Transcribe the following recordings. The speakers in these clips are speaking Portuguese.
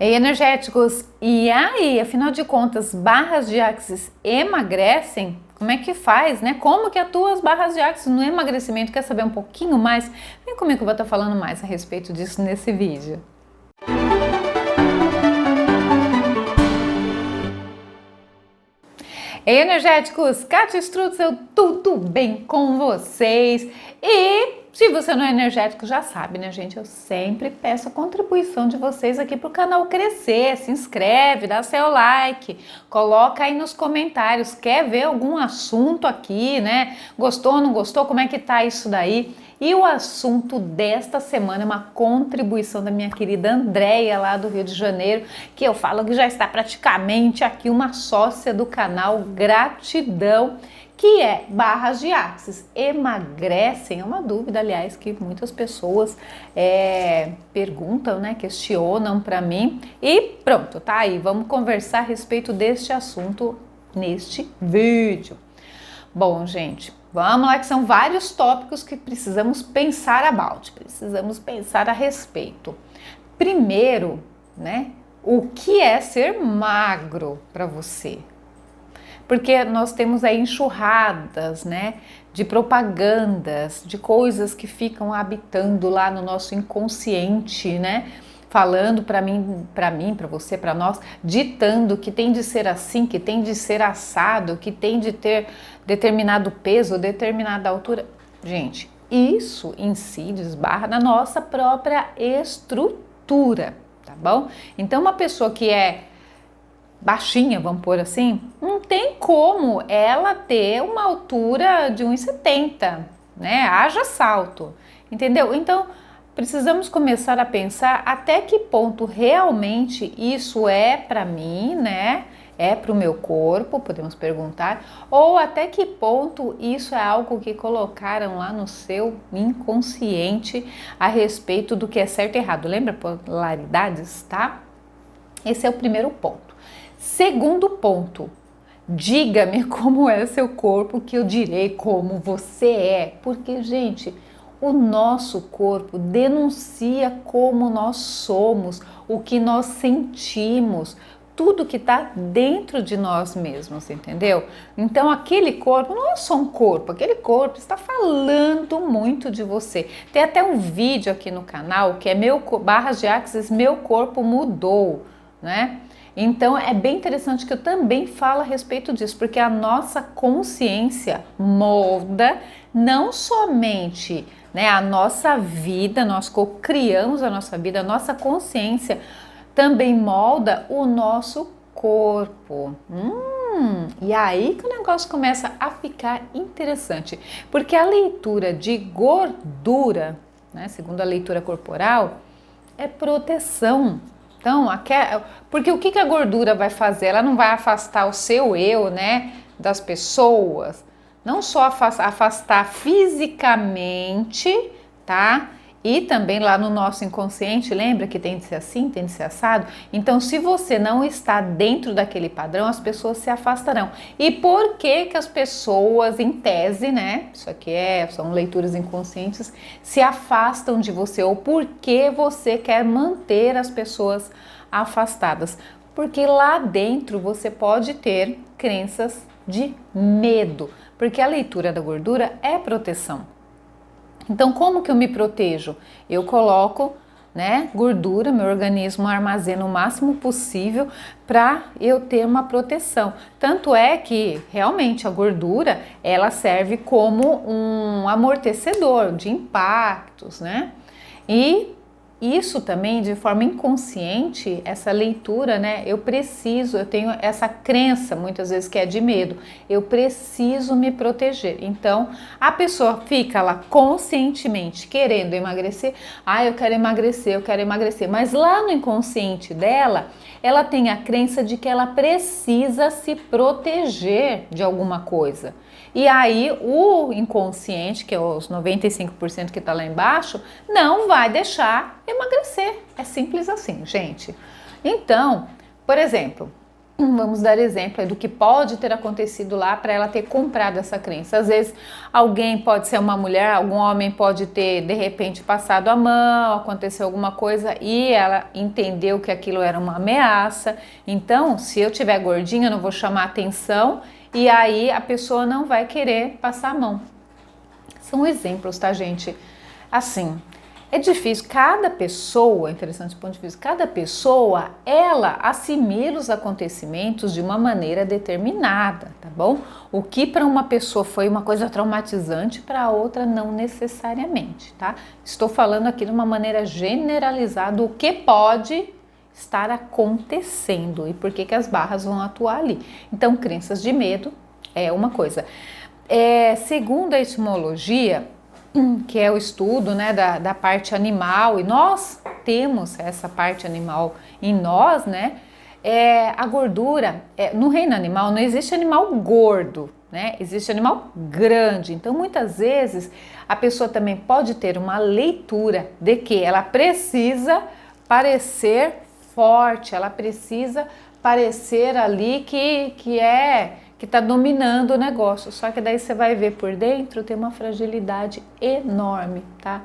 Ei, energéticos, e aí, afinal de contas, barras de Axis emagrecem? Como é que faz, né? Como que atua as barras de Axis no emagrecimento? Quer saber um pouquinho mais? Vem comigo que eu vou estar falando mais a respeito disso nesse vídeo. Ei, energéticos, Kátia Strutzel, tudo bem com vocês? E se você não é energético, já sabe, né, gente? Eu sempre peço a contribuição de vocês aqui para o canal crescer. Se inscreve, dá seu like, coloca aí nos comentários. Quer ver algum assunto aqui, né? Gostou, não gostou? Como é que tá isso daí? E o assunto desta semana é uma contribuição da minha querida Andréia, lá do Rio de Janeiro, que eu falo que já está praticamente aqui uma sócia do canal. Gratidão, que é barras de Axis emagrecem? É uma dúvida, aliás, que muitas pessoas perguntam, né, questionam para mim. E pronto, tá aí, vamos conversar a respeito deste assunto neste vídeo. Bom, gente, vamos lá, que são vários tópicos que precisamos pensar precisamos pensar a respeito. Primeiro, né, o que é ser magro para você? Porque nós temos aí enxurradas, né, de propagandas, de coisas que ficam habitando lá no nosso inconsciente, né, falando para mim, para você, para nós, ditando que tem de ser assim, que tem de ser assado, que tem de ter determinado peso, determinada altura. Gente, isso em si desbarra na nossa própria estrutura, tá bom? Então, uma pessoa que é baixinha, vamos pôr assim, não tem como ela ter uma altura de 1,70, né? Haja salto, entendeu? Então, precisamos começar a pensar até que ponto realmente isso é para mim, né? É para o meu corpo, podemos perguntar, ou até que ponto isso é algo que colocaram lá no seu inconsciente a respeito do que é certo e errado. Lembra polaridades, tá? Esse é o primeiro ponto. Segundo ponto, diga-me como é seu corpo que eu direi como você é, porque, gente, o nosso corpo denuncia como nós somos, o que nós sentimos, tudo que está dentro de nós mesmos, entendeu? Então aquele corpo não é só um corpo, aquele corpo está falando muito de você. Tem até um vídeo aqui no canal que é barras de Axis, meu corpo mudou, né? Então é bem interessante que eu também falo a respeito disso, porque a nossa consciência molda não somente, né, a nossa vida, nós criamos a nossa vida, a nossa consciência também molda o nosso corpo. E aí que o negócio começa a ficar interessante, porque a leitura de gordura, né, segundo a leitura corporal, é proteção. Então, porque o que a gordura vai fazer? Ela não vai afastar o seu eu, né, das pessoas, não só afastar fisicamente, tá? E também lá no nosso inconsciente, lembra que tem de ser assim, tem de ser assado? Então, se você não está dentro daquele padrão, as pessoas se afastarão. E por que as pessoas, em tese, né, isso aqui são leituras inconscientes, se afastam de você? Ou por que você quer manter as pessoas afastadas? Porque lá dentro você pode ter crenças de medo, porque a leitura da gordura é proteção. Então, como que eu me protejo? Eu coloco, né, gordura, meu organismo armazena o máximo possível para eu ter uma proteção. Tanto é que realmente a gordura, ela serve como um amortecedor de impactos, né? E isso também, de forma inconsciente, essa leitura, né? Eu tenho essa crença muitas vezes que é de medo. Eu preciso me proteger. Então, a pessoa fica lá conscientemente querendo emagrecer. Eu quero emagrecer. Mas lá no inconsciente dela, ela tem a crença de que ela precisa se proteger de alguma coisa. E aí o inconsciente, que é os 95% que está lá embaixo, não vai deixar emagrecer. É simples assim, gente. Então, por exemplo, vamos dar exemplo do que pode ter acontecido lá para ela ter comprado essa crença. Às vezes alguém pode ser uma mulher, algum homem pode ter de repente passado a mão, aconteceu alguma coisa e ela entendeu que aquilo era uma ameaça. Então, se eu tiver gordinha, eu não vou chamar atenção e aí a pessoa não vai querer passar a mão. São exemplos, tá, gente? Assim, é difícil, cada pessoa, interessante ponto de vista, cada pessoa, ela assimila os acontecimentos de uma maneira determinada, tá bom? O que para uma pessoa foi uma coisa traumatizante, para outra não necessariamente, tá? Estou falando aqui de uma maneira generalizada o que pode estar acontecendo e por que que as barras vão atuar ali. Então, crenças de medo é uma coisa. Segundo a etimologia, que é o estudo, né, da parte animal, e nós temos essa parte animal em nós, né? A gordura, no reino animal não existe animal gordo, né? Existe animal grande. Então, muitas vezes, a pessoa também pode ter uma leitura de que ela precisa parecer forte, ela precisa parecer ali que está dominando o negócio, só que daí você vai ver por dentro tem uma fragilidade enorme, tá?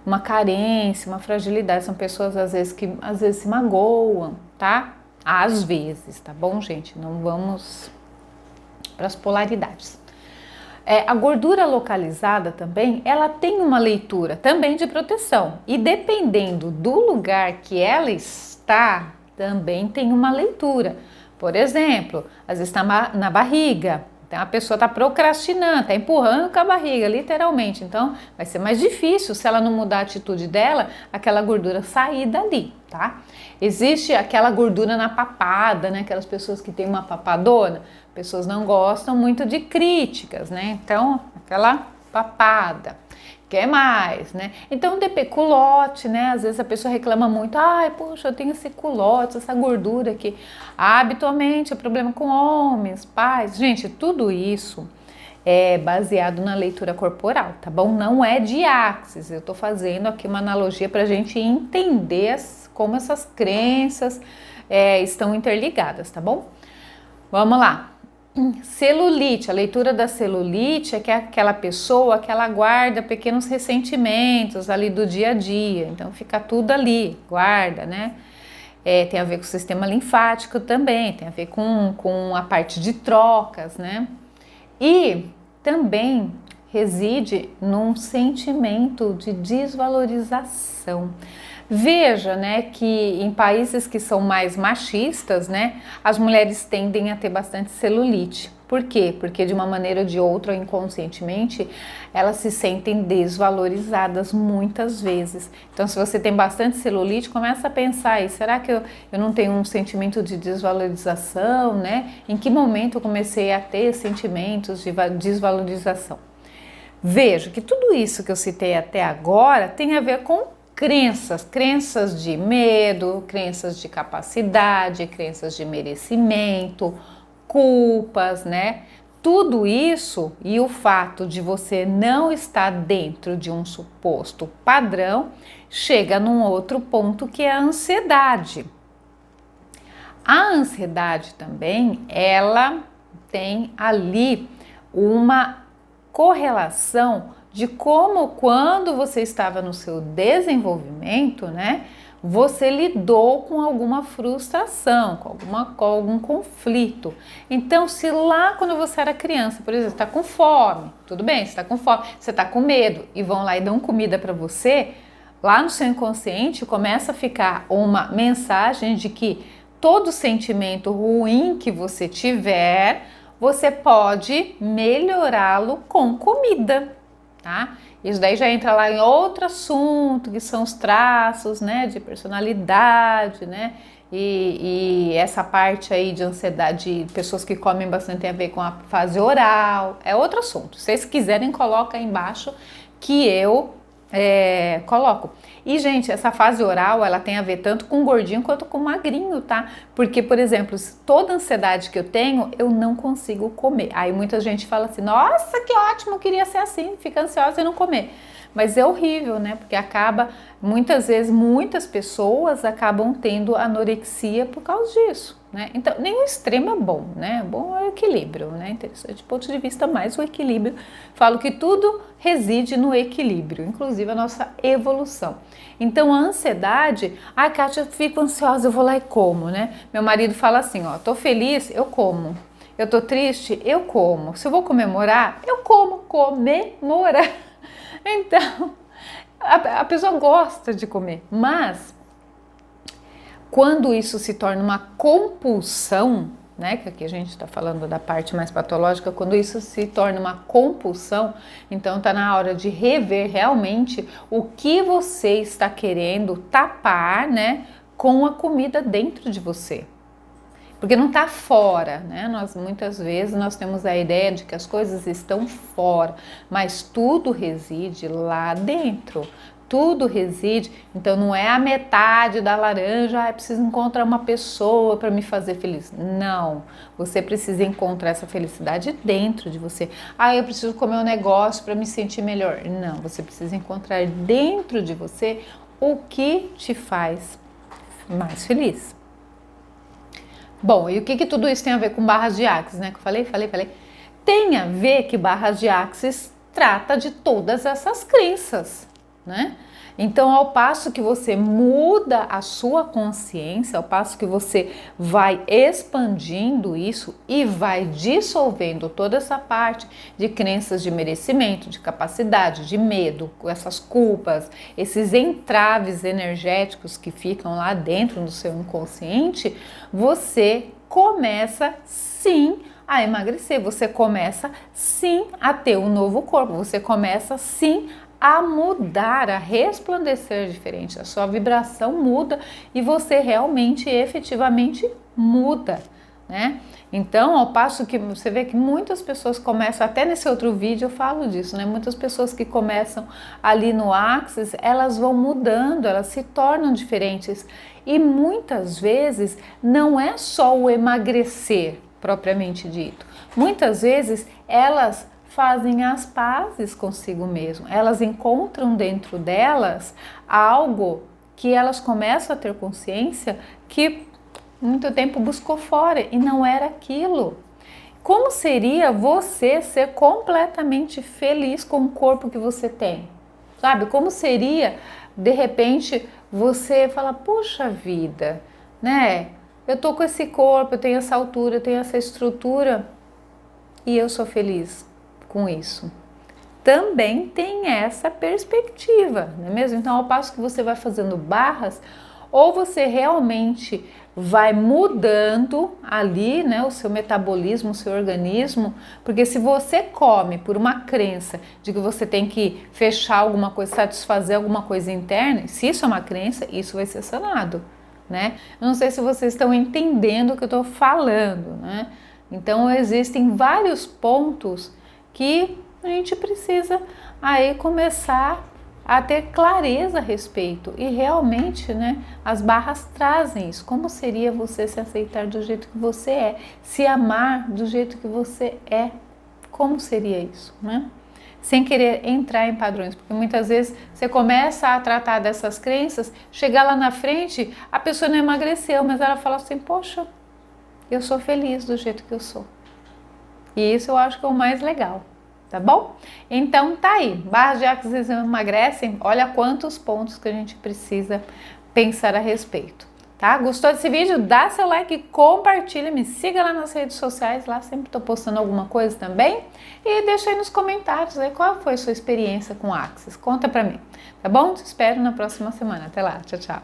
Uma carência, uma fragilidade, são pessoas às vezes que se magoam, tá? Às vezes, tá bom, gente? Não vamos para as polaridades. A gordura localizada também, ela tem uma leitura também de proteção e dependendo do lugar que ela está, também tem uma leitura. Por exemplo, às vezes está na barriga, então a pessoa está procrastinando, está empurrando com a barriga, literalmente. Então vai ser mais difícil, se ela não mudar a atitude dela, aquela gordura sair dali, tá? Existe aquela gordura na papada, né? Aquelas pessoas que têm uma papadona, pessoas não gostam muito de críticas, né? Então, aquela papada. Quer mais, né? Então, culote, né? Às vezes a pessoa reclama muito, ai, poxa, eu tenho esse culote, essa gordura aqui. Habitualmente é problema com homens, pais. Gente, tudo isso é baseado na leitura corporal, tá bom? Não é de Axis. Eu tô fazendo aqui uma analogia pra gente entender como essas crenças estão interligadas, tá bom? Vamos lá. Celulite, a leitura da celulite é que é aquela pessoa que ela guarda pequenos ressentimentos ali do dia a dia, então fica tudo ali, guarda, né? Tem a ver com o sistema linfático também, tem a ver com a parte de trocas, né? E também reside num sentimento de desvalorização. Veja, né, que em países que são mais machistas, né, as mulheres tendem a ter bastante celulite. Por quê? Porque de uma maneira ou de outra, inconscientemente, elas se sentem desvalorizadas muitas vezes. Então, se você tem bastante celulite, começa a pensar aí, será que eu não tenho um sentimento de desvalorização, né? Em que momento eu comecei a ter sentimentos de desvalorização? Veja que tudo isso que eu citei até agora tem a ver com crenças de medo, crenças de capacidade, crenças de merecimento, culpas, né? Tudo isso e o fato de você não estar dentro de um suposto padrão chega num outro ponto que é a ansiedade. A ansiedade também, ela tem ali uma correlação de como quando você estava no seu desenvolvimento, né, você lidou com alguma frustração, com algum conflito. Então, se lá quando você era criança, por exemplo, está com fome, tudo bem, você está com fome, você está com medo e vão lá e dão comida para você, lá no seu inconsciente começa a ficar uma mensagem de que todo sentimento ruim que você tiver, você pode melhorá-lo com comida. Tá? Isso daí já entra lá em outro assunto, que são os traços, né, de personalidade, né, e essa parte aí de ansiedade, de pessoas que comem bastante tem a ver com a fase oral, é outro assunto. Se vocês quiserem, coloca aí embaixo que eu coloco. E, gente, essa fase oral, ela tem a ver tanto com gordinho quanto com magrinho, tá? Porque, por exemplo, toda ansiedade que eu tenho, eu não consigo comer. Aí muita gente fala assim, nossa, que ótimo, eu queria ser assim, fica ansiosa e não comer. Mas é horrível, né? Porque acaba, muitas vezes, muitas pessoas acabam tendo anorexia por causa disso, né? Então, nenhum extremo é bom, né? Bom é o equilíbrio, né? Interessante, do ponto de vista mais o equilíbrio. Falo que tudo reside no equilíbrio, inclusive a nossa evolução. Então, a ansiedade, Kátia, eu fico ansiosa, eu vou lá e como, né? Meu marido fala assim, ó, tô feliz, eu como. Eu tô triste, eu como. Se eu vou comemorar, eu como. Comemorar. Então, a pessoa gosta de comer, mas quando isso se torna uma compulsão, né, que aqui a gente está falando da parte mais patológica, quando isso se torna uma compulsão, então está na hora de rever realmente o que você está querendo tapar, né, com a comida dentro de você. Porque não está fora, né? Muitas vezes nós temos a ideia de que as coisas estão fora, mas tudo reside lá dentro. Tudo reside, então não é a metade da laranja, eu preciso encontrar uma pessoa para me fazer feliz. Não, você precisa encontrar essa felicidade dentro de você. Eu preciso comer um negócio para me sentir melhor. Não, você precisa encontrar dentro de você o que te faz mais feliz. Bom, e o que tudo isso tem a ver com barras de Axis, né? Que eu falei. Tem a ver que barras de Axis trata de todas essas crenças, né? Então, ao passo que você muda a sua consciência, ao passo que você vai expandindo isso e vai dissolvendo toda essa parte de crenças de merecimento, de capacidade, de medo, essas culpas, esses entraves energéticos que ficam lá dentro do seu inconsciente, você começa sim a emagrecer, você começa sim a ter um novo corpo, você começa sim a mudar, a resplandecer diferente, a sua vibração muda e você realmente, efetivamente muda, né? Então, ao passo que você vê que muitas pessoas começam, até nesse outro vídeo eu falo disso, né? Muitas pessoas que começam ali no Axis, elas vão mudando, elas se tornam diferentes e muitas vezes não é só o emagrecer propriamente dito, muitas vezes elas fazem as pazes consigo mesmo, elas encontram dentro delas algo que elas começam a ter consciência que muito tempo buscou fora e não era aquilo. Como seria você ser completamente feliz com o corpo que você tem? Sabe? Como seria, de repente, você falar, puxa vida, né? Eu tô com esse corpo, eu tenho essa altura, eu tenho essa estrutura e eu sou feliz com isso. Também tem essa perspectiva, não é mesmo? Então, ao passo que você vai fazendo barras, ou você realmente vai mudando ali, né, o seu metabolismo, o seu organismo, porque se você come por uma crença de que você tem que fechar alguma coisa, satisfazer alguma coisa interna, se isso é uma crença, isso vai ser sanado, né? Eu não sei se vocês estão entendendo o que eu estou falando, né? Então, existem vários pontos que a gente precisa aí começar a ter clareza a respeito e realmente, né, as barras trazem isso. Como seria você se aceitar do jeito que você é, se amar do jeito que você é? Como seria isso, né? Sem querer entrar em padrões, porque muitas vezes você começa a tratar dessas crenças, chegar lá na frente, a pessoa não emagreceu, mas ela fala assim, poxa, eu sou feliz do jeito que eu sou. E isso eu acho que é o mais legal, tá bom? Então tá aí, barras de Axis emagrecem, olha quantos pontos que a gente precisa pensar a respeito, tá? Gostou desse vídeo? Dá seu like, compartilha, me siga lá nas redes sociais, lá sempre tô postando alguma coisa também. E deixa aí nos comentários aí qual foi a sua experiência com Axis, conta pra mim, tá bom? Te espero na próxima semana, até lá, tchau, tchau.